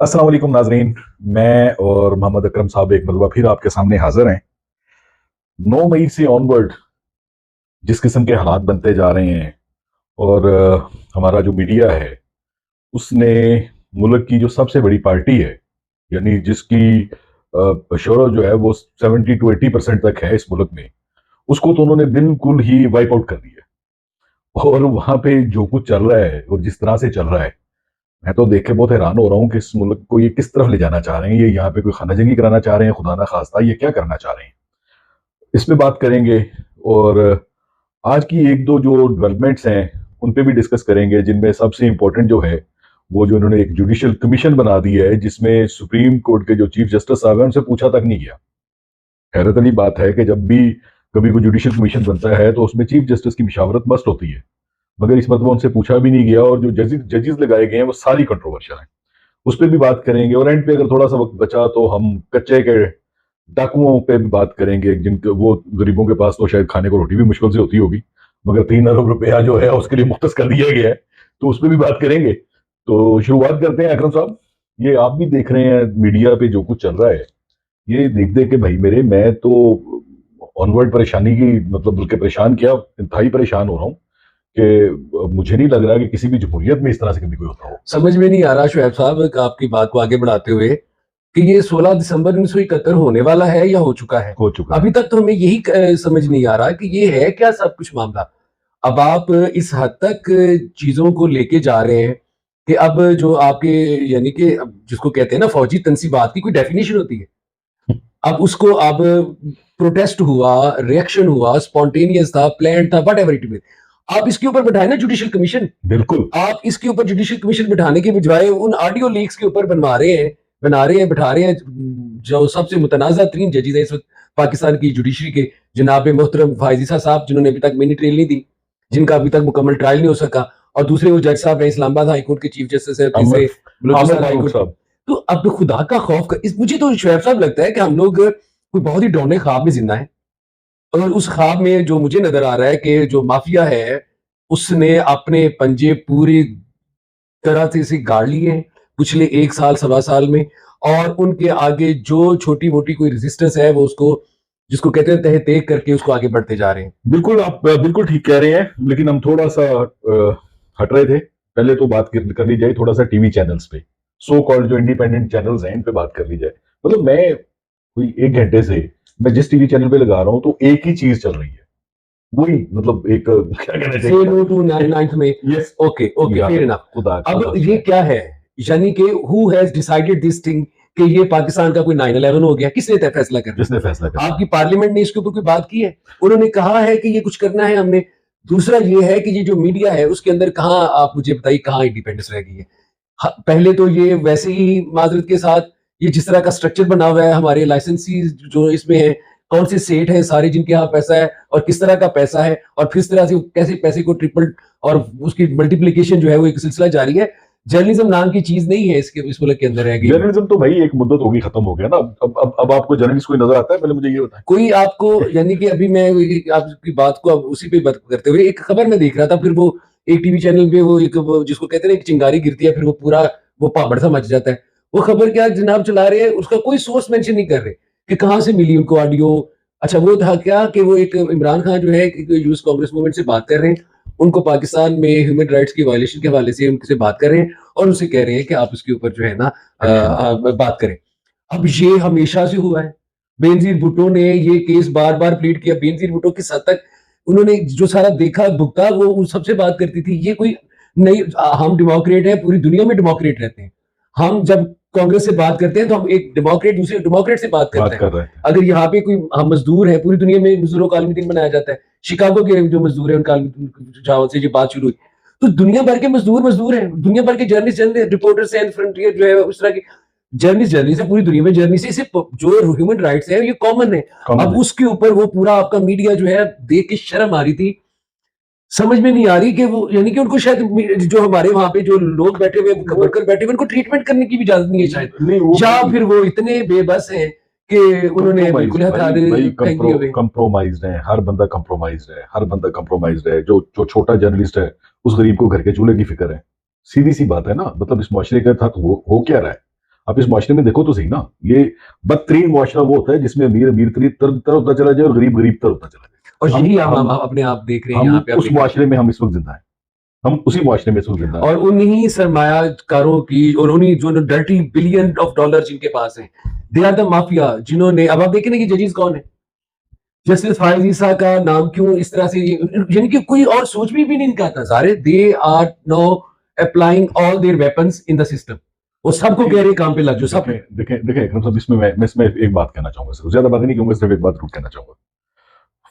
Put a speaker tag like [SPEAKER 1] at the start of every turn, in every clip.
[SPEAKER 1] अस्सलाम वालेकुम नाजरीन। मैं और मोहम्मद अकरम साहब एक मरतबा फिर आपके सामने हाजिर हैं। 9 मई से ऑनवर्ड जिस किस्म के हालात बनते जा रहे हैं और हमारा जो मीडिया है उसने मुल्क की जो सबसे बड़ी पार्टी है, यानी जिसकी शोहरत जो है वो 70 to 80% तक है इस मुल्क में, उसको तो उन्होंने बिल्कुल ही वाइप आउट कर दिया। और वहां पे जो कुछ चल रहा है और जिस तरह से चल रहा है, मैं तो देख के बहुत हैरान हो रहा हूँ कि इस मुल्क को ये किस तरफ ले जाना चाह रहे हैं। ये यहाँ पे कोई खाना जंगी कराना चाह रहे हैं, खुदा ना खास्ता ये क्या करना चाह रहे हैं, इस पे बात करेंगे। और आज की एक दो जो डेवलपमेंट्स हैं उन पे भी डिस्कस करेंगे, जिनमें सबसे इंपॉर्टेंट जो है वो जो उन्होंने एक जुडिशियल कमीशन बना दी है, जिसमें सुप्रीम कोर्ट के जो चीफ जस्टिस साहब हैं उनसे पूछा तक नहीं गया। हैरत वाली बात है कि जब भी कभी कोई जुडिशियल कमीशन बनता है तो उसमें चीफ जस्टिस की मशावरत मस्ट होती है, मगर इस मतलब उनसे पूछा भी नहीं गया। और जो जजेस लगाए गए हैं वो सारी कंट्रोवर्शियल हैं, उस पर भी बात करेंगे। और एंड पे अगर थोड़ा सा वक्त बचा तो हम कच्चे के डाकुओं पे भी बात करेंगे, जिनके वो गरीबों के पास तो शायद खाने को रोटी भी मुश्किल से होती होगी, मगर 3 अरब रुपया जो है उसके लिए मुख्तस कर दिया गया है, तो उस पर भी बात करेंगे। तो शुरुआत करते हैं अकरम साहब। ये आप भी देख रहे हैं मीडिया पे जो कुछ चल रहा है, ये देख देख के भाई मेरे, मैं तो ऑनवर्ड परेशानी की मतलब बल्कि परेशान क्या, इंतहाई परेशान हो रहा हूँ कि मुझे नहीं लग रहा कि किसी भी जमहूरियत में इस तरह से कभी कोई होता हो।
[SPEAKER 2] समझ में नहीं आ रहा शुएब साहब आपकी बात को आगे बढ़ाते हुए कि ये 16 दिसंबर 1971 होने वाला है या हो चुका है।
[SPEAKER 1] हो चुका
[SPEAKER 2] अभी
[SPEAKER 1] है।
[SPEAKER 2] तक तो हमें यही समझ नहीं आ रहा कि ये है क्या सब कुछ मामला। अब आप इस हद तक चीजों को लेके जा रहे हैं कि अब जो आपके यानी कि अब जिसको कहते हैं ना फौजी तनसीबात की कोई डेफिनेशन होती है। अब उसको अब प्रोटेस्ट हुआ, रिएक्शन हुआ, स्पॉन्टेनियस था, प्लान था, वट एवर इट इज। आप इसके ऊपर बैठाए ना जुडिशियल कमीशन।
[SPEAKER 1] बिल्कुल।
[SPEAKER 2] आप इसके ऊपर जुडिशियल कमीशन बिठाने के बजाय उन ऑडियो लीक्स के ऊपर बिठा रहे हैं जो सबसे मुतनाज़ा तरीन जजेस हैं इस वक्त पाकिस्तान की जुडिशरी के, जनाब मोहतरम फायजीसा साहब, जिन्होंने अभी तक मिनी ट्रायल नहीं दी, जिनका अभी तक मुकम्मल ट्रायल नहीं हो सका, और दूसरे वो जज साहब हैं इस्लामाबाद हाई कोर्ट के चीफ जस्टिस है, तीसरे बलूचिस्तान हाई कोर्ट।
[SPEAKER 1] साहब।
[SPEAKER 2] तो अब खुदा का खौफ मुझे तो शुएब साहब लगता है कि हम लोग कोई बहुत ही डौने ख्वाब में जिंदा है। और उस ख्वाब में जो मुझे नजर आ रहा है कि जो माफिया है उसने अपने पंजे पूरी तरह से इसे गाड़ लिए हैं पिछले 1 साल सवा साल में। और उनके आगे जो छोटी मोटी कोई रेजिस्टेंस है वो उसको जिसको कहते हैं तह तेग करके उसको आगे बढ़ते जा रहे हैं।
[SPEAKER 1] बिल्कुल, आप बिल्कुल ठीक कह रहे हैं, लेकिन हम थोड़ा सा हट रहे थे। पहले तो बात कर ली जाए थोड़ा सा टीवी चैनल्स पे, सो कॉल्ड जो इंडिपेंडेंट चैनल्स हैं इन पे बात कर ली जाए। मतलब मैं कोई 1 घंटे से मैं जिस टीवी चैनल पे लगा रहा हूँ तो एक ही चीज चल रही है, वही मतलब एक क्या कहना
[SPEAKER 2] से
[SPEAKER 1] चाहिए।
[SPEAKER 2] नो टू नाइन्थ में।
[SPEAKER 1] Yes.
[SPEAKER 2] Okay okay fair enough.
[SPEAKER 1] खुदा
[SPEAKER 2] अब
[SPEAKER 1] खुदा
[SPEAKER 2] ये क्या है, यानी कि who has decided this thing कि ये पाकिस्तान का कोई 9/11 हो गया, किसने तय फैसला करना
[SPEAKER 1] जिसने
[SPEAKER 2] है?
[SPEAKER 1] फैसला करना
[SPEAKER 2] आपकी
[SPEAKER 1] है।
[SPEAKER 2] पार्लियामेंट ने इसके ऊपर कोई बात की है? उन्होंने कहा है कि ये कुछ करना है हमने। दूसरा ये है कि ये जो मीडिया है उसके अंदर कहाँ, आप मुझे बताइए कहाँ इंडिपेंडेंस रह गई है। पहले तो ये वैसे ही माजरत के साथ ये जिस तरह का स्ट्रक्चर बना हुआ है, हमारे लाइसेंसीज जो इसमें है, कौन से सेठ हैं सारे जिनके यहाँ पैसा है और किस तरह का पैसा है, और किस तरह से कैसे पैसे को ट्रिपल और उसकी मल्टीप्लीकेशन जो है वो एक सिलसिला जारी है। जर्नलिज्म नाम की चीज नहीं है इसके इस मुल्क के अंदर रह गई।
[SPEAKER 1] जर्नलिज्म तो भाई एक मुद्दत होगी, खत्म हो गया ना। अब आपको जर्नलिस्ट कोई नजर आता है? पहले मुझे ये बताएं।
[SPEAKER 2] कोई आपको यानी कि अभी मैं आपकी बात को अब उसी पे बात करते हुए एक खबर में देख रहा था, फिर वो एक टीवी चैनल पे वो एक वो जिसको कहते हैं ना एक चिंगारी गिरती है फिर वो पूरा वो पहाड़ सा मच जाता है। वो खबर क्या जनाब चला रहे हैं, उसका कोई सोर्स मेंशन नहीं कर रहे कि कहाँ से मिली उनको ऑडियो। अच्छा वो था क्या कि वो एक इमरान खान जो है यूएस कांग्रेस मूवमेंट से बात कर रहे हैं, उनको पाकिस्तान में ह्यूमन राइट्स की वायलेशन के हवाले से उनसे बात कर रहे हैं और उनसे कह रहे हैं कि आप उसके ऊपर जो है ना बात करें। अब ये हमेशा से हुआ है। बेनजीर भुट्टो ने ये केस बार बार प्लीड किया। बेनजीर भुट्टो किस हद तक उन्होंने जो सारा देखा भुगता वो उन सबसे बात करती थी। ये कोई नहीं, हम डेमोक्रेट हैं, पूरी दुनिया में डेमोक्रेट रहते हैं। हम जब कांग्रेस से बात करते हैं तो हम एक डेमोक्रेट दूसरे डेमोक्रेट से बात करते
[SPEAKER 1] बात
[SPEAKER 2] हैं।
[SPEAKER 1] कर रहे हैं।
[SPEAKER 2] अगर यहाँ पे कोई हम मजदूर है, पूरी दुनिया में मजदूरों का आलमी दिन मनाया जाता है। शिकागो के जो मजदूर है उनका जहाँ से ये बात शुरू हुई, तो दुनिया भर के मजदूर मजदूर हैं, दुनिया भर के जर्नलिस्ट रिपोर्टर्स हैं, फ्रंटियर जो है उस तरह की जर्नलिस्ट है, पूरी दुनिया में जर्नलिस्ट है। सिर्फ जो ह्यूमन राइट्स है ये कॉमन है। अब उसके ऊपर वो पूरा आपका मीडिया जो है देख के शर्म आ रही थी। समझ में नहीं आ रही कि वो यानी कि उनको शायद जो हमारे वहां पे जो लोग बैठे हुए वर्कर बैठे हुए उनको ट्रीटमेंट करने की भी इजाजत नहीं है शायद,
[SPEAKER 1] नहीं वो
[SPEAKER 2] या फिर वो इतने बेबस हैं कि उन्होंने बिल्कुल फेंक दिए हुए।
[SPEAKER 1] कंप्रोमाइज्ड है, हर बंदा कंप्रोमाइज्ड है, हर बंदा कंप्रोमाइज्ड है। जो जो छोटा जर्नलिस्ट है उस गरीब को घर के चूल्हे की फिक्र है। सीधी सी बात है ना, मतलब इस मुआशरे के साथ हो क्या रहा है। आप इस माशरे में देखो तो सही ना, ये बदतरीन माशरा वो होता है जिसमें अमीर अमीर तर होता चला जाए और गरीब गरीब तर होता चला जाए।
[SPEAKER 2] और
[SPEAKER 1] हम
[SPEAKER 2] यही हम
[SPEAKER 1] हम
[SPEAKER 2] अपने आप देख रहे हैं
[SPEAKER 1] हम
[SPEAKER 2] यहाँ पे, आप
[SPEAKER 1] उस
[SPEAKER 2] देख रहे हैं।
[SPEAKER 1] माशरे में हम इस वक्त जिंदा है, हम उसी माशरे में इस वक्त जिंदा है।
[SPEAKER 2] और उन्हीं सरमायाकारों की और उन्हीं जो डर्टी बिलियन ऑफ डॉलर जिनके पास है, दे आर द माफिया, जिन्होंने, अब आप देखें ना कि जजेस कौन है, जस्टिस फाइज ईसा का नाम क्यों इस तरह से, यानी कि कोई और सोच भी नहीं निकालता सारे, they are no applying all their weapons in the system, वो सबको कह रहे काम पे लग जाओ सब।
[SPEAKER 1] देखें देखें देखें अकरम साहब, इसमें मैं इसमें एक बात कहना चाहूंगा, सिर्फ ज्यादा बात नहीं कहूंगा, सिर्फ एक बात जरूर कहना चाहूंगा।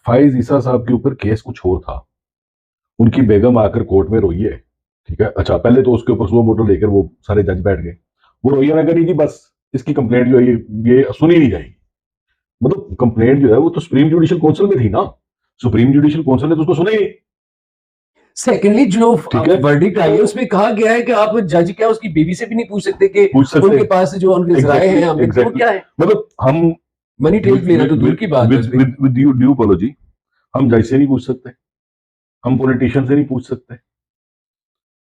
[SPEAKER 1] फाइज ईसा साहब के ऊपर केस कुछ और था, उनकी बेगम आकर कोर्ट में रोई है, ठीक है। अच्छा, पहले तो उसके ऊपर सुबह मोटो लेकर वो सारे जज बैठ गए, वो रोई ना करी जी, बस इसकी कंप्लेंट जो है ये सुनी नहीं जाएगी। मतलब कंप्लेंट जो है वो तो सुप्रीम जुडिशियल काउंसिल में थी ना, सुप्रीम जुडिशियल काउंसिल ने तो उसको सुना ही नहीं।
[SPEAKER 2] सेकेंडली जो
[SPEAKER 1] ठीक है,
[SPEAKER 2] वर्डिक्ट आई है उसमें कहा गया है कि आप जज क्या उसकी बीवी से भी नहीं पूछ सकते कि
[SPEAKER 1] पूछ सकते
[SPEAKER 2] उनके पास जो उनके राय हैं हमें, तो
[SPEAKER 1] एग्जैक्टली,
[SPEAKER 2] क्या है,
[SPEAKER 1] मतलब हम
[SPEAKER 2] मनी टेल्स लेना तो दूर की बात है उसमें।
[SPEAKER 1] विद ड्यू अपॉलॉजी, हम जज से नहीं पूछ सकते, हम पॉलिटिशियन से नहीं पूछ सकते,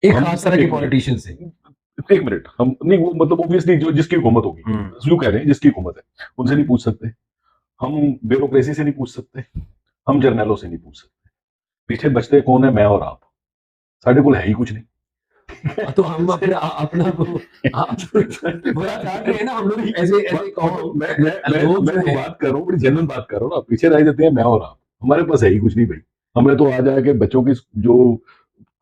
[SPEAKER 2] एक
[SPEAKER 1] हम
[SPEAKER 2] खास तरह के
[SPEAKER 1] एक
[SPEAKER 2] पॉलिटिशियन से।
[SPEAKER 1] एक मिनट, हम नहीं, वो मतलब ऑब्वियसली जो जिसकी हुकूमत होगी, यूं कह रहे हैं जिसकी हुकूमत है उनसे नहीं पूछ सकते, हम ब्यूरोक्रेसी से नहीं पूछ सकते, हम जर्नैलों से नहीं पूछ सकते, पीछे बचते कौन है? मैं और आप, साढ़े को है ही कुछ नहीं।
[SPEAKER 2] तो हम अपना अपना बुरा काट रहे हैं ना हम लोग, ऐसे ऐसे कौन लोग जो
[SPEAKER 1] मैं
[SPEAKER 2] हैं,
[SPEAKER 1] बात कर रहा हूँ, बड़ी जेन्युइन बात कर रहा हूँ ना, पीछे रह जाते हैं मैं और आप, हमारे पास है ही कुछ नहीं भाई। हमें तो आ जाके बच्चों की जो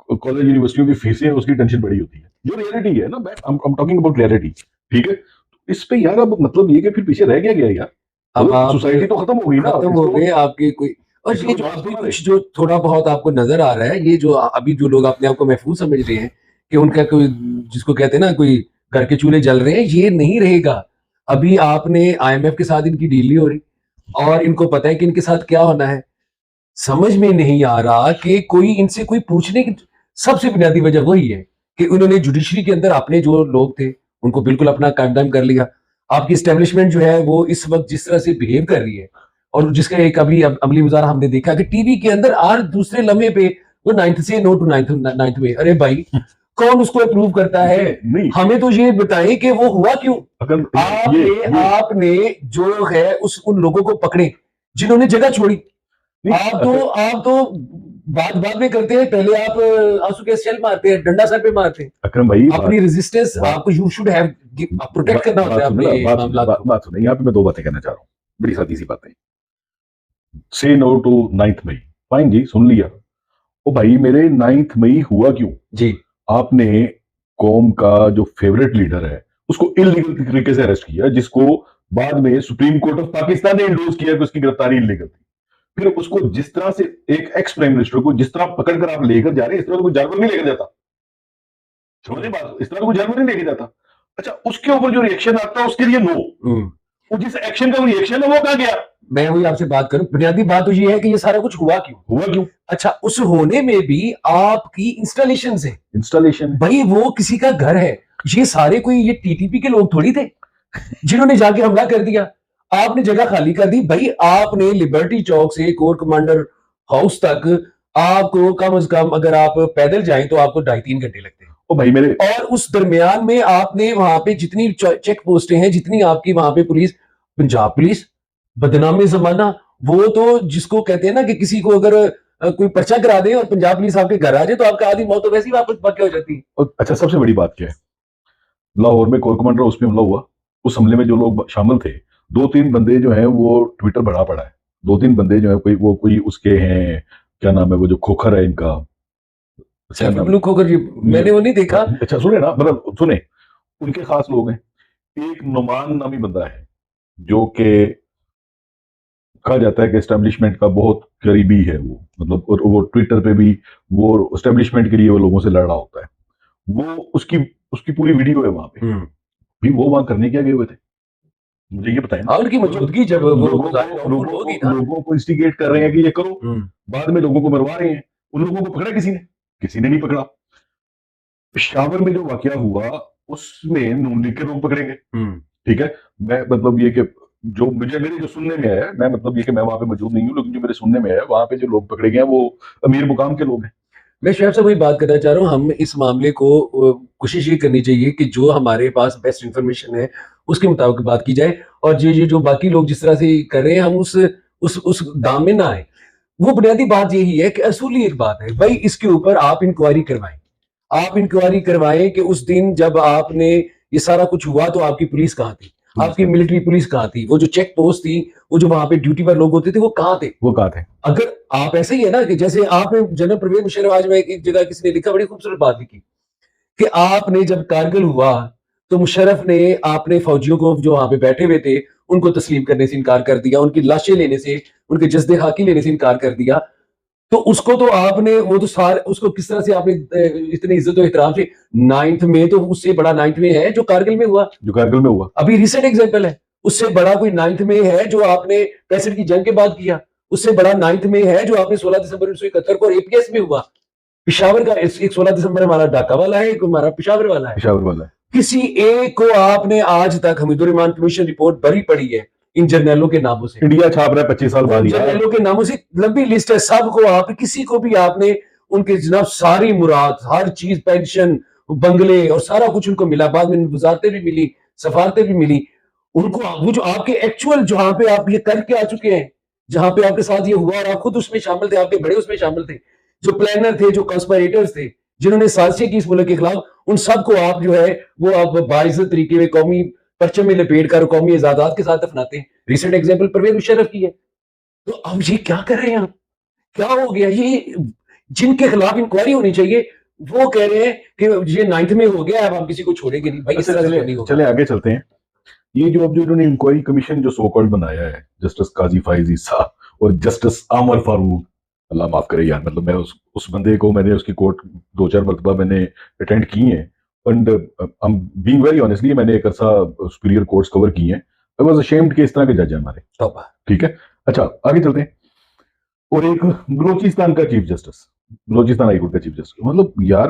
[SPEAKER 1] कॉलेज यूनिवर्सिटियों की फीसें हैं उसकी टेंशन बड़ी होती है, जो रियलिटी है ना, I am talking about reality, ठीक है। तो इस पे यार अब मतलब ये कि फिर पीछे रह गया यार,
[SPEAKER 2] अब
[SPEAKER 1] मतलब
[SPEAKER 2] आप
[SPEAKER 1] सोसाइटी तो खत्म हो गई ना,
[SPEAKER 2] खत्म हो
[SPEAKER 1] इसको
[SPEAKER 2] गए आपके कोई। और
[SPEAKER 1] इसको
[SPEAKER 2] ये जो
[SPEAKER 1] बात
[SPEAKER 2] अभी
[SPEAKER 1] सुना
[SPEAKER 2] कुछ जो थोड़ा बहुत आपको नजर आ रहा है, ये जो अभी जो लोग अपने आप को महफूज समझ रहे हैं कि उनका कोई, जिसको कहते हैं ना कोई घर के चूल्हे जल रहे हैं, ये नहीं रहेगा। अभी आपने आईएमएफ के साथ इनकी डील नहीं हो रही और इनको पता है कि इनके साथ क्या होना है। समझ में नहीं आ रहा कि कोई इनसे कोई पूछने की, सबसे बुनियादी वजह वही है कि उन्होंने जुडिशरी के अंदर अपने जो लोग थे उनको बिल्कुल अपना कंडेम कर लिया। आपकी स्टैब्लिशमेंट जो है वो इस वक्त जिस तरह से बिहेव कर रही है, और जिसका एक अभी अमली मुजाहरा हमने देखा कि टीवी के अंदर हर दूसरे लम्हे पे वो 9th से नो टू 9th में, अरे भाई कौन उसको अप्रूव करता है?
[SPEAKER 1] नहीं,
[SPEAKER 2] हमें तो ये बताएं कि वो हुआ क्यों।
[SPEAKER 1] अगर
[SPEAKER 2] आपने आपने जो है उस उन लोगों को पकड़े जिन्होंने जगह छोड़ी। आप तो बात बात में करते हैं, पहले आप आंसू के शेल मारते हैं, डंडा सर पे मारते हैं।
[SPEAKER 1] अकरम भाई
[SPEAKER 2] अपनी रेजिस्टेंस आपको, यू शुड हैव प्रोटेक्ट करना होता है अपने मामलात को।
[SPEAKER 1] बात सुनिए, यहाँ पे मैं दो बातें कहना चाह रहा हूँ, बड़ी सादी सी बातें। से नो टू 9th मई, फाइन जी, सुन लिया। ओ भाई मेरे 9th मई हुआ क्यों?
[SPEAKER 2] जी,
[SPEAKER 1] आपने कौम का जो फेवरेट लीडर है उसको इलीगल तरीके से अरेस्ट किया, जिसको बाद में सुप्रीम कोर्ट ऑफ पाकिस्तान ने इंडोर्स किया कि उसकी गिरफ्तारी इलीगल थी। फिर उसको जिस तरह से एक एक्स प्राइम मिनिस्टर को जिस तरह पकड़कर आप लेकर जा रहे हैं, इस तरह तो कोई जानवर नहीं लेकर जाता, समझे बात, इस तरह तो कोई जानवर नहीं लेकर जाता। अच्छा, उसके ऊपर जो रिएक्शन आता है उसके लिए नो, वो जिस एक्शन का रिएक्शन है वो कहाँ गया?
[SPEAKER 2] मैं वही आपसे बात करूं, बुनियादी बात तो ये है कि ये सारा कुछ हुआ क्यों। अच्छा, उस होने में भी आपकी इंस्टॉलेशन है,
[SPEAKER 1] इंस्टॉलेशन
[SPEAKER 2] भाई वो किसी का घर है, ये सारे कोई ये टीटीपी के लोग थोड़ी थे जिन्होंने जाके हमला कर दिया। आपने जगह खाली कर दी भाई, आपने लिबर्टी चौक से कोर कमांडर हाउस तक आपको कम से कम अगर आप पैदल जाएं तो आपको 2.5-3 घंटे लगते हैं।
[SPEAKER 1] ओ भाई मेरे,
[SPEAKER 2] और उस दरमियान में आपने वहां पे जितनी चेक पोस्टें हैं, जितनी आपकी वहां पे पुलिस, पंजाब पुलिस बदनामी जमाना, वो तो जिसको कहते हैं ना कि किसी को अगर कोई पर्चा करा दे और पंजाब पुलिस आपके घर आ जाए तो आपका आधी मौत तो वैसे ही वापस पक्के हो जाती है।
[SPEAKER 1] अच्छा, सबसे बड़ी बात क्या है, लाहौर में कोर कमांडर हाउस पे हमला हुआ, उस हमले में जो लोग शामिल थे, 2-3 बंदे जो हैं वो ट्विटर बढ़ा पड़ा है, 2-3 बंदे जो है कोई उसके हैं, क्या नाम है वो जो खोखर है इनका, क्या नाम है?
[SPEAKER 2] खोकर जी, मैंने वो नहीं देखा।
[SPEAKER 1] अच्छा सुने ना, मतलब सुने, उनके खास लोग हैं। एक नुमान नामी बंदा है जो कि कहा जाता है कि एस्टेब्लिशमेंट का बहुत करीबी है वो, मतलब और वो ट्विटर पे भी वो एस्टेब्लिशमेंट के लिए वो लोगों से लड़ रहा होता है, वो उसकी उसकी पूरी वीडियो है वहां पे। भी वो वहां करने क्या गए हुए थे, मुझे ये बताएं ना।
[SPEAKER 2] और उनकी मौजूदगी जब वो
[SPEAKER 1] लोगों को इंस्टिगेट कर रहे हैं कि ये करो, बाद में लोगों को मरवा रहे हैं, उन लोगों को पकड़ा किसी ने नहीं पकड़ा। पेशावर में जो वाकया हुआ उसमें नून लीग के लोग पकड़े गए, ठीक है। मैं मतलब ये कि जो मेरे जो सुनने में आया, मैं मतलब ये कि मैं वहां पे मौजूद नहीं हूँ, लेकिन जो मेरे सुनने में आया वहां पे जो लोग पकड़े गए हैं वो अमीर मुकाम के लोग हैं।
[SPEAKER 2] मैं शोएब साहब वही बात करना चाह रहा हूँ, हम इस मामले को कोशिश ये करनी चाहिए कि जो हमारे पास बेस्ट इन्फॉर्मेशन है, उसके मुताबिक बात की जाए, और ये जो बाकी लोग जिस तरह से कर रहे हैं, हम उस दाम में ना आए। वो बुनियादी बात यही है कि असूली एक बात है, भाई इसके ऊपर आप इंक्वायरी करवाएं। आप इंक्वायरी करवाएं कि उस दिन जब आपने ये सारा कुछ हुआ तो आपकी पुलिस कहाँ थी, आपकी मिलिट्री पुलिस कहाँ थी, वो जो चेक पोस्ट थी, वो जो वहां पे ड्यूटी पर लोग होते थे, वो कहाँ थे।
[SPEAKER 1] वो कहा थे
[SPEAKER 2] अगर आप ऐसे ही है ना कि जैसे आपने जनरल परवेज मुशर्रफ, आज मैं एक जगह किसी ने लिखा, बड़ी खूबसूरत बात लिखी कि आपने जब कारगिल हुआ तो मुशर्रफ ने आपने फौजियों को जो वहां पे बैठे हुए थे उनको तस्लीम करने से इनकार कर दिया, उनकी लाशें लेने से, उनके जस्दे खाकी लेने से इनकार कर दिया। तो उसको तो आपने, वो तो सारे उसको किस तरह से आपने इतनी इज्जत और एहतराम से, 9th में तो उससे बड़ा 9th में है जो कारगिल में हुआ,
[SPEAKER 1] जो कारगिल में हुआ।
[SPEAKER 2] अभी रिसेंट एग्जांपल है। उससे बड़ा कोई 9th में है जो आपने 65 की जंग के बाद किया। उससे बड़ा 9th में है जो आपने 16 दिसंबर 1971 को एपीएस में हुआ। पिशावर का एक 16 दिसंबर हमारा ढाका वाला है, एक हमारा पिशावर वाला है।
[SPEAKER 1] पेशावर वाला है।
[SPEAKER 2] किसी एक को आपने आज तक हमीदुर रहमान कमीशन रिपोर्ट भरी पड़ी है इन जर्नलों के नामों से,
[SPEAKER 1] इंडिया छाप रहा है 25 साल बाद यार।
[SPEAKER 2] जर्नलों के नामों से लंबी लिस्ट है, सबको आप किसी को भी आपने उनके जनाब सारी मुराद, हर चीज, पेंशन, बंगले और सारा कुछ उनको मिला, बाद में वजारतें भी मिली, सफारतें भी मिली उनको। वो जो आपके एक्चुअल जहां पे आप ये करके आ चुके हैं, जहां पे आपके साथ ये हुआ और आप खुद उसमें शामिल थे, आपके बड़े उसमें शामिल थे, जो प्लानर थे, जो कंस्पिरेटर्स थे, जिन्होंने साजिशें की इस मुल्क के खिलाफ, उन सबको आप जो है वो आप बाइज्जत तरीके में कौमी परचम में लपेट कर कौमी आजादात के साथ दफनाते हैं। रिसेंट एग्जाम्पल परवेज मुशर्रफ की है। तो अब ये क्या कर रहे हैं आप, क्या हो गया ये, जिनके खिलाफ इंक्वायरी होनी चाहिए वो कह रहे हैं कि ये 9th में हो गया, अब हम किसी को छोड़ेंगे नहीं। भाई इस तरह से नहीं होगा।
[SPEAKER 1] चले आगे चलते हैं। ये जो अब जो इन्होंने इंक्वायरी कमीशन जो सो कॉल्ड बनाया है, जस्टिस काजी फाइज ईसा और जस्टिस आमर फारूक, अल्लाह माफ करे यार, मतलब मैं उस बंदे को, मैंने उसकी कोर्ट 2-4 मरतबा मैंने अटेंड की है, and I am being very honestly, मैंने एक अरसा सुपीरियर कोर्ट्स कवर की हैं। आई वाज अशेम्ड कि इस तरह के जज हैं हमारे।
[SPEAKER 2] तौबा।
[SPEAKER 1] ठीक है, अच्छा आगे चलते हैं। और एक बलोचिस्तान का चीफ जस्टिस, बलोचिस्तान हाईकोर्ट का चीफ जस्टिस, मतलब यार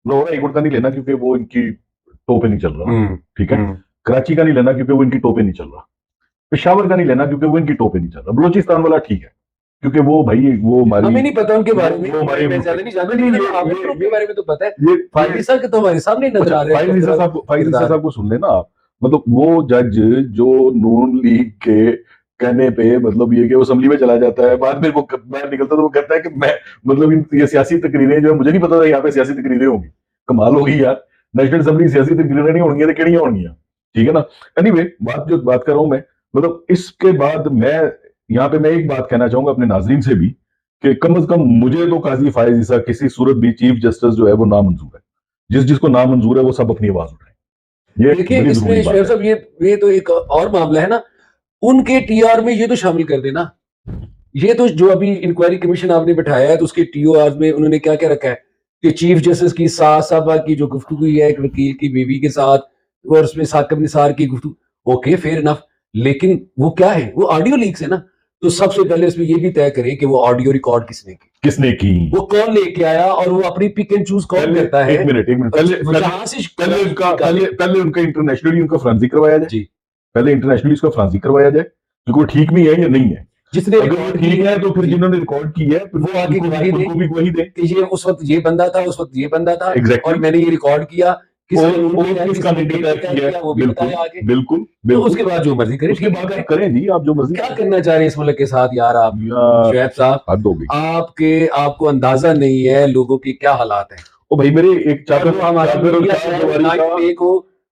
[SPEAKER 1] लाहौर हाईकोर्ट का नहीं लेना क्योंकि वो इनकी टो पे नहीं चल रहा, ठीक है। कराची का नहीं लेना क्योंकि वो इनकी टो पे नहीं चल रहा। पेशावर का नहीं लेना क्योंकि वो इनकी टो पे नहीं चल रहा। बलोचिस्तान वाला ठीक है क्योंकि वो भाई वो हमारी,
[SPEAKER 2] हमें नहीं पता उनके बारे में,
[SPEAKER 1] वो हमारे
[SPEAKER 2] मैं ज्यादा नहीं जानता,
[SPEAKER 1] नहीं,
[SPEAKER 2] लेकिन हमें उनके बारे में तो पता है।
[SPEAKER 1] ये
[SPEAKER 2] फाइज ईसा के तो हमारे सामने नजर आ रहे हैं।
[SPEAKER 1] फाइज ईसा साहब को सुन लेना आप, मतलब वो जज जो नून लीग के कहने पे, मतलब ये कि वो असेंबली में चला जाता है, बाद में वो बाहर निकलता तो वो कहता है कि मैं, मतलब ये सियासी तकरीरें जो है, मुझे नहीं पता था यहाँ पे सियासी तकरीरें होंगी। कमाल होगी यार, नेशनल असेंबली सियासी तकरीरें नहीं होंगी तो केड़ियां होंगी, ठीक है ना। एनीवे, बात कर रहा हूं मैं, मतलब इसके बाद मैं यहाँ पे मैं एक बात कहना चाहूंगा अपने नाजरीन से भी कि कम से कम मुझे तो काजी फायज ईसा किसी सूरत भी चीफ जस्टिस जो है वो नामंजूर है। जिसको नामंजूर है वो सब अपनी आवाज उठाए। ये
[SPEAKER 2] देखिए
[SPEAKER 1] बड़ी
[SPEAKER 2] इसमें
[SPEAKER 1] जरूरी बात
[SPEAKER 2] शोएब
[SPEAKER 1] है।
[SPEAKER 2] साहब ये तो एक और मामला है ना, उनके टीआर में ये तो शामिल कर देना। ये तो जो अभी इंक्वायरी कमीशन आपने बैठाया है तो उसके टीओआर में उन्होंने क्या क्या रखा है कि चीफ जस्टिस की सास साहबा की जो गुफ्तगू हुई है एक वकील की बीवी के साथ, और उसमें साकिब निसार की गुफ्तगू, ओके फेयर इनफ, लेकिन वो क्या है, वो ऑडियो लीक्स है ना। तो सबसे पहले उसमें ये भी तय करें कि वो ऑडियो रिकॉर्ड किसने की, वो कौन लेके आया, और वो अपनी पिक एंड चूज कौन करता है।
[SPEAKER 1] एक मिनट पहले उनका इंटरनेशनली उनका फ्रांसी करवाया जाए जी। पहले इंटरनेशनली उसका फ्रांसी करवाया जाए क्योंकि वो ठीक भी है या नहीं है।
[SPEAKER 2] जिसने
[SPEAKER 1] अगर ठीक है तो फिर जिन्होंने रिकॉर्ड की है
[SPEAKER 2] वो आगे गवाही दे कि ये उस वक्त ये बंदा था, उस वक्त ये बंदा था, और मैंने ये रिकॉर्ड किया, बिल्कुल। तो उसके बाद जो मर्जी करें,
[SPEAKER 1] उसके बाद करें जी, आप जो मर्जी।
[SPEAKER 2] क्या करना चाह रहे हैं इस मुल्क के साथ यार आप शोएब साहब, आपको अंदाजा नहीं है लोगों की क्या हालात है।
[SPEAKER 1] ओ भाई मेरे एक चादर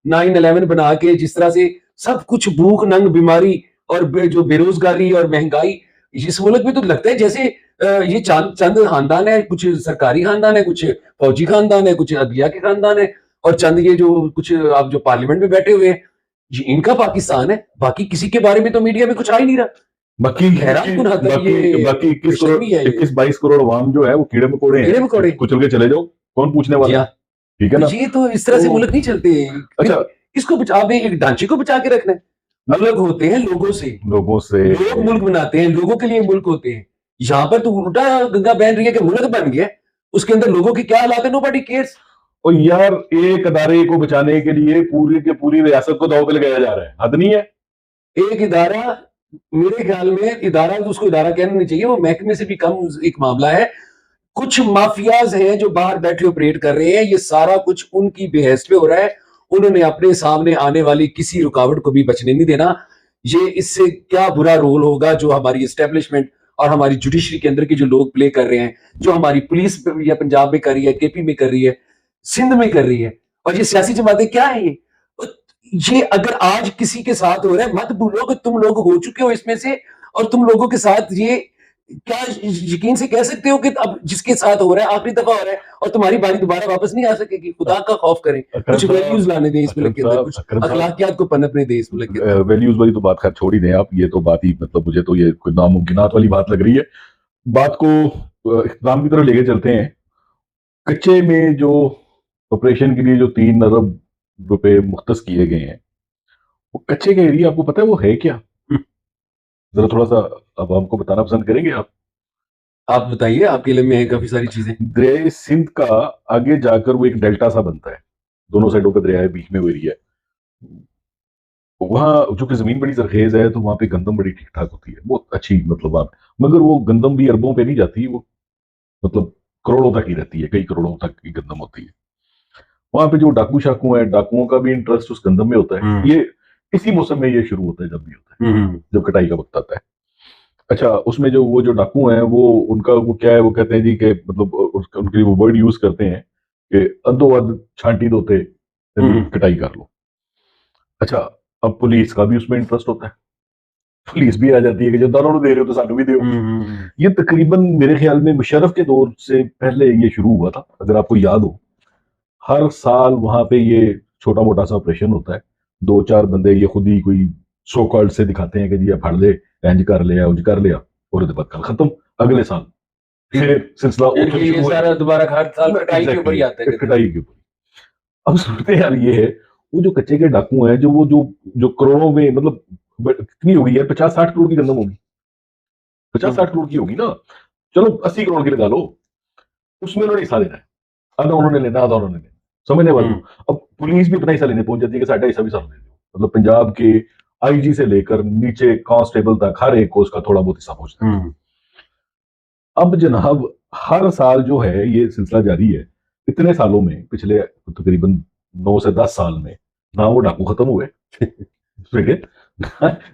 [SPEAKER 2] 9/11 बना के जिस तरह से सब कुछ, भूख नंग बीमारी और जो बेरोजगारी और महंगाई इस मुल्क में, तो लगता है जैसे ये चंद खानदान है, कुछ सरकारी खानदान है, कुछ फौजी खानदान है, कुछ अदलिया के खानदान है, और चंद ये जो कुछ आप जो पार्लियामेंट में बैठे हुए हैं, ये इनका पाकिस्तान है। बाकी किसी के बारे में तो मीडिया में कुछ आ ही नहीं रहा।
[SPEAKER 1] बाकी 21-22 करोड़ आवाम जो है वो कीड़े मकोड़े हैं, कुचल के चले जाओ, कौन पूछने वाला, ठीक है ना।
[SPEAKER 2] ये तो इस तरह से मुल्क नहीं चलते। अच्छा, किसको बचा, एक ढांचे को बचा के रखना है। अलग होते हैं लोगों से लोग मुल्क बनाते हैं, लोगों के लिए मुल्क होते हैं। यहाँ पर तो उल्टा गंगा बहन रही है कि मुल्क बन गया, उसके अंदर लोगों की क्या हालात है, नोबडी केयर्स।
[SPEAKER 1] और यार एक अदारे को बचाने के लिए पूरी के पूरी रियासत को दांव पे लगाया जा रहा है, हद नहीं है। एक इदारा, मेरे ख्याल में इदारा, उसको इदारा कहना नहीं चाहिए, वो महकमे से भी कम एक मामला है।
[SPEAKER 2] कुछ माफियाज हैं जो बाहर बैठे ऑपरेट कर रहे हैं, ये सारा कुछ उनकी बेहस पे हो रहा है। उन्होंने अपने सामने आने वाली किसी रुकावट को भी बचने नहीं देना। ये इससे क्या बुरा रोल होगा जो हमारी एस्टेब्लिशमेंट और हमारी जुडिशरी के अंदर के जो लोग प्ले कर रहे हैं, जो हमारी पुलिस या पंजाब में कर रही है, केपी में कर रही है, सिंध में कर रही है, और ये सियासी जमातें क्या है ये अगर आज किसी के साथ हो रहा है, मत भूलो कि तुम लोग हो चुके हो इसमें से, और तुम लोगों के साथ ये क्या यकीन से कह सकते हो कि अब जिसके साथ हो रहा है आखिरी दफा हो रहा है और तुम्हारी बारी दोबारा वापस नहीं आ सकेगी? खुदा का खौफ करें,
[SPEAKER 1] अकरम
[SPEAKER 2] कुछ वैल्यूज लाने दें इस मुल्क के अंदर, कुछ
[SPEAKER 1] अकरम साहब,
[SPEAKER 2] अखलाकियात को पनपने दें इस मुल्क के अंदर।
[SPEAKER 1] वैल्यूज वाली तो बात खैर छोड़ ही दें आप, ये तो बात ही मतलब मुझे तो ये कोई नामुमकिनात वाली बात लग रही है। बात को इख्तिताम की तरफ लेके चलते हैं। कच्चे में जो ऑपरेशन के लिए जो 3 अरब रुपए मुख्तस किए गए हैं, वो कच्चे का एरिया आपको पता है वो है क्या? जरा थोड़ा सा अब हमको बताना पसंद करेंगे आप?
[SPEAKER 2] आप बताइए, आपके इल्म में है काफी सारी चीजें।
[SPEAKER 1] दरिया सिंध का आगे जाकर वो एक डेल्टा सा बनता है, दोनों साइडों का दरिया है, बीच में वो एरिया है। वहाँ चूंकि जमीन बड़ी जरखेज है तो वहाँ पे गंदम बड़ी ठीक ठाक होती है, बहुत अच्छी मतलब वहाँ पे। मगर वो गंदम भी अरबों पे नहीं जाती, वो मतलब करोड़ों तक ही रहती है, कई करोड़ों तक की गंदम होती है। वहाँ पे जो डाकू शाकू है, डाकुओं का भी इंटरेस्ट उस गंदम में होता है। ये इसी मौसम में ये शुरू होता है, जब भी होता है जब कटाई का वक्त आता है। अच्छा, उसमें जो वो जो डाकू हैं वो उनका वो क्या है, वो कहते हैं जी कि मतलब उनके लिए वो वर्ड यूज करते हैं कि अदो अद छांटी दोते कटाई कर लो। अच्छा, अब पुलिस का भी उसमें इंटरेस्ट होता है, पुलिस भी आ जाती है कि जो दारों दे रहे हो तो सानू भी दो। ये तकरीबन मेरे ख्याल में मुशर्रफ के दौर से पहले ये शुरू हुआ था, अगर आपको याद हो। हर साल वहां पे ये छोटा मोटा सा ऑपरेशन होता है, 2-4 बंदे ये खुद ही कोई सो कॉल्ड से दिखाते हैं कि जी फड़ ले, इंज कर लिया उंज कर लिया, और उसके बाद कल खत्म। अगले साल फिर सिलसिला
[SPEAKER 2] ये सारा दोबारा हर साल कटाई के ऊपर ही आता है।
[SPEAKER 1] कटाई के ऊपर। अब सूरत हाल ये है, वो जो कच्चे के डाकू हैं, जो वो जो करोड़ों में मतलब कितनी होगी यार, 50-60 करोड़ की गंदम होगी, 50-60 करोड़ की होगी ना, चलो 80 करोड़ की लगा लो, उसमें उन्होंने हिस्सा लेना है। आधा उन्होंने लेना, आधा उन्होंने लेना, समझने वाले। अब पुलिस भी अपना हिस्सा लेने पहुंच जाती है कि साढ़ा हिस्सा भी साथ दे दो। मतलब पंजाब के आईजी से लेकर नीचे कांस्टेबल तक हर एक को उसका थोड़ा बहुत हिस्सा पहुंचता है। अब जनाब हर साल जो है ये सिलसिला जारी है, इतने सालों में, पिछले तकरीबन 9 से 10 साल में ना वो डाकू खत्म हुए ठीक है,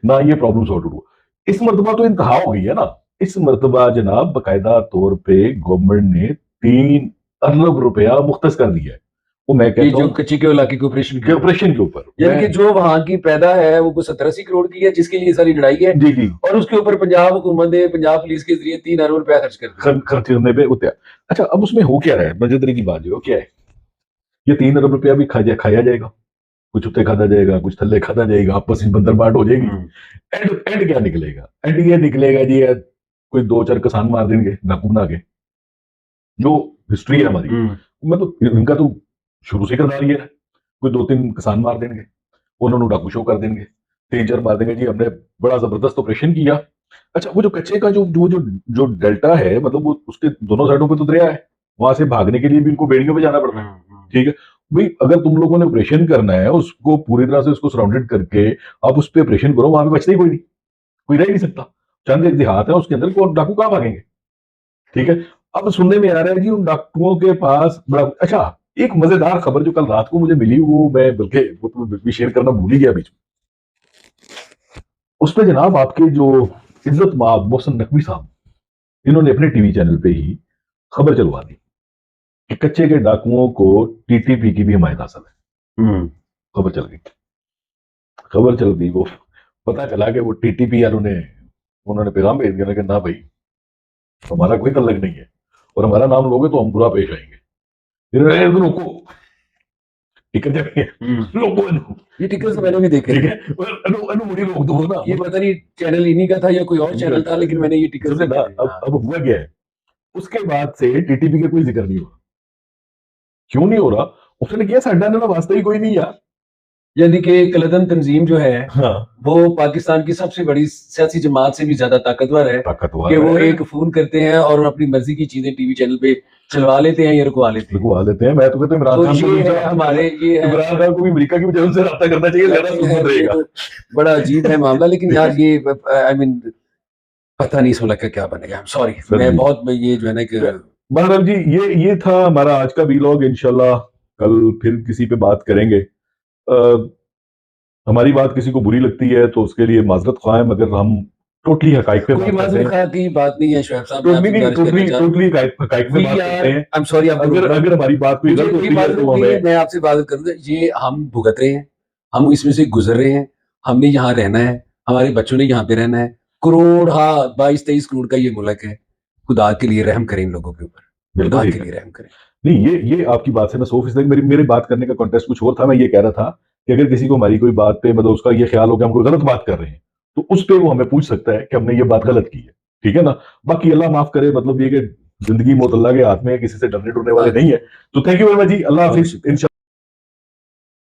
[SPEAKER 1] ना ये प्रॉब्लम सॉर्ट हुआ। इस मरतबा तो इंतहा हो गई है ना। इस मरतबा जनाब बाकायदा तौर पे गवर्नमेंट ने 3 अरब रुपया मुख्तस कर दिया है। वो मैं कहता
[SPEAKER 2] जो
[SPEAKER 1] हूँ
[SPEAKER 2] कच्ची के इलाके के ऑपरेशन
[SPEAKER 1] के ऊपर,
[SPEAKER 2] यानी कि जो वहां की पैदा है वो 70-80 करोड़ की है, जिसके लिए सारी लड़ाई है।
[SPEAKER 1] जी जी,
[SPEAKER 2] और उसके ऊपर पंजाब हुकूमत ने पंजाब पुलिस के जरिए 3 अरब रुपया
[SPEAKER 1] खर्च करने पे उतर। अच्छा, अब उसमें हो क्या रहा है, मजेदारी की बात जो क्या है, ये 3 अरब रुपया भी खाया जाएगा, कुछ उत्ते खाता जाएगा, कुछ थल्ले खाता जाएगा, आपस में बंदर बाट हो जाएगी। एंड क्या निकलेगा? एंड ये निकलेगा जी कोई 2-4 किसान मार देंगे डाकू बना के, जो हिस्ट्री है हमारी। मतलब इनका तो शुरू से करदार ये है, कोई 2-3 किसान मार देंगे, उन्होंने डाकू शो कर देंगे, 3-4 मार देंगे जी हमने बड़ा जबरदस्त ऑपरेशन किया। अच्छा, वो जो कच्चे का जो जो जो जो डेल्टा है, मतलब वो उसके दोनों साइडों पे तो दरिया है, वहां से भागने के लिए भी इनको बेड़ियों पे जाना पड़ता है। ठीक है भाई, अगर तुम लोगों ने ऑपरेशन करना है, उसको पूरी तरह से उसको सराउंडेड करके आप उस पर ऑपरेशन करो, वहां पे बचता ही कोई नहीं, कोई रह नहीं सकता। चंद एक देहात है उसके अंदर, कौन डाकू कहाँ भागेंगे? ठीक है। अब सुनने में आ रहा है कि उन डाकुओं के पास बड़ा अच्छा, एक मजेदार खबर जो कल रात को मुझे मिली, वो मैं बल्कि वो तो भी शेयर करना भूल ही गया बीच में। उसमें जनाब आपके जो इज्जत माब मोहसिन नकवी साहब, इन्होंने अपने टीवी चैनल पे ही खबर चलवा दी कि कच्चे के डाकुओं को टीटीपी की भी हिमायत हासिल है। खबर चल गई, खबर चल गई, वो पता चला कि वो टीटीपी वालों ने उन्होंने पैगाम भेज दिया कि ना भाई हमारा कोई तल्लक नहीं है, और हमारा नाम लोगे तो हम बुरा पेश आएंगे। लोगों टिकट लोगों
[SPEAKER 2] ये टिकट तो मैंने भी देखे।
[SPEAKER 1] ठीक है, मुझे लोग दो ना,
[SPEAKER 2] ये पता नहीं चैनल इन्हीं का था या कोई और चैनल था, लेकिन मैंने ये टिकट
[SPEAKER 1] ना। अब हुआ क्या है, उसके बाद से टीटीपी का कोई जिक्र नहीं हुआ। क्यों नहीं हो रहा? उसने किया साडा ना वास्ता ही कोई नहीं यार।
[SPEAKER 2] यानी कि कलदन तंजीम जो है
[SPEAKER 1] हाँ,
[SPEAKER 2] वो पाकिस्तान की सबसे बड़ी सियासी जमात से भी ज्यादा ताकतवर है, कि वो एक फोन करते हैं और अपनी मर्जी की चीजें टीवी चैनल पे चलवा लेते हैं या रुकवा लेते हैं।
[SPEAKER 1] मैं तो कहता हूं इमरान खान को भी
[SPEAKER 2] हमारे
[SPEAKER 1] इमरान खान को भी अमेरिका की वजह से रब्ता करना चाहिए, ज्यादा सुकून रहेगा।
[SPEAKER 2] बड़ा अजीब है मामला, लेकिन यार ये आई मीन पता नहीं इस मुल्क का क्या बनेगा। सॉरी, मैं बहुत ये जो है ना
[SPEAKER 1] बहरहाल जी, ये था हमारा आज का वीलॉग। इंशाल्लाह कल फिर किसी पे बात करेंगे। हमारी बात किसी को बुरी लगती है तो उसके लिए माजरत ख्वाह है, मगर हम टोटली हकाइक पे
[SPEAKER 2] कोई
[SPEAKER 1] बात करते
[SPEAKER 2] माजूर
[SPEAKER 1] हैं।
[SPEAKER 2] खा की बात नहीं है शोएब साहब,
[SPEAKER 1] तो
[SPEAKER 2] मैं आपसे
[SPEAKER 1] नहीं,
[SPEAKER 2] गुजारिश करना
[SPEAKER 1] टोटली
[SPEAKER 2] चाहता
[SPEAKER 1] टोटली हकाइक पे
[SPEAKER 2] वी
[SPEAKER 1] बात
[SPEAKER 2] आर
[SPEAKER 1] करते हैं।
[SPEAKER 2] आई एम सॉरी आपको रोक
[SPEAKER 1] अगर
[SPEAKER 2] रहा हूँ।
[SPEAKER 1] अगर हमारी बात कोई गलत
[SPEAKER 2] ये
[SPEAKER 1] होती है
[SPEAKER 2] माजरत
[SPEAKER 1] तो
[SPEAKER 2] नहीं है,
[SPEAKER 1] हमें
[SPEAKER 2] मैं आपसे बात करूंगा, ये हम भुगत रहे हैं, हम इसमें से गुजर रहे हैं, हमने यहाँ रहना है, हमारे बच्चों ने यहाँ पे रहना है। करोड़, हाँ 22-23 करोड़ का ये मुल्क है, खुदा के लिए रहम करें इन लोगों के ऊपर,
[SPEAKER 1] बिल्कुल
[SPEAKER 2] खुदा
[SPEAKER 1] सही
[SPEAKER 2] के
[SPEAKER 1] कह
[SPEAKER 2] लिए
[SPEAKER 1] रहे हैं।
[SPEAKER 2] रहम करें।
[SPEAKER 1] नहीं, ये आपकी बात से मैं 100% मेरी मेरे बात करने का कॉन्टेक्स्ट कुछ और था। मैं ये कह रहा था कि अगर किसी को हमारी कोई बात पे मतलब उसका ये ख्याल हो कि हम कोई गलत बात कर रहे हैं, तो उस पे वो हमें पूछ सकता है कि हमने ये बात गलत की है। ठीक है ना? बाकी अल्लाह माफ करे, मतलब ये कि जिंदगी मौत अल्लाह के हाथ में है, किसी से डरने डरने वाले
[SPEAKER 2] हाँ,
[SPEAKER 1] नहीं है। तो थैंक यू वेरी मच जी, अल्लाह
[SPEAKER 2] बहुत
[SPEAKER 1] हाफिज।
[SPEAKER 2] शुक्रिया।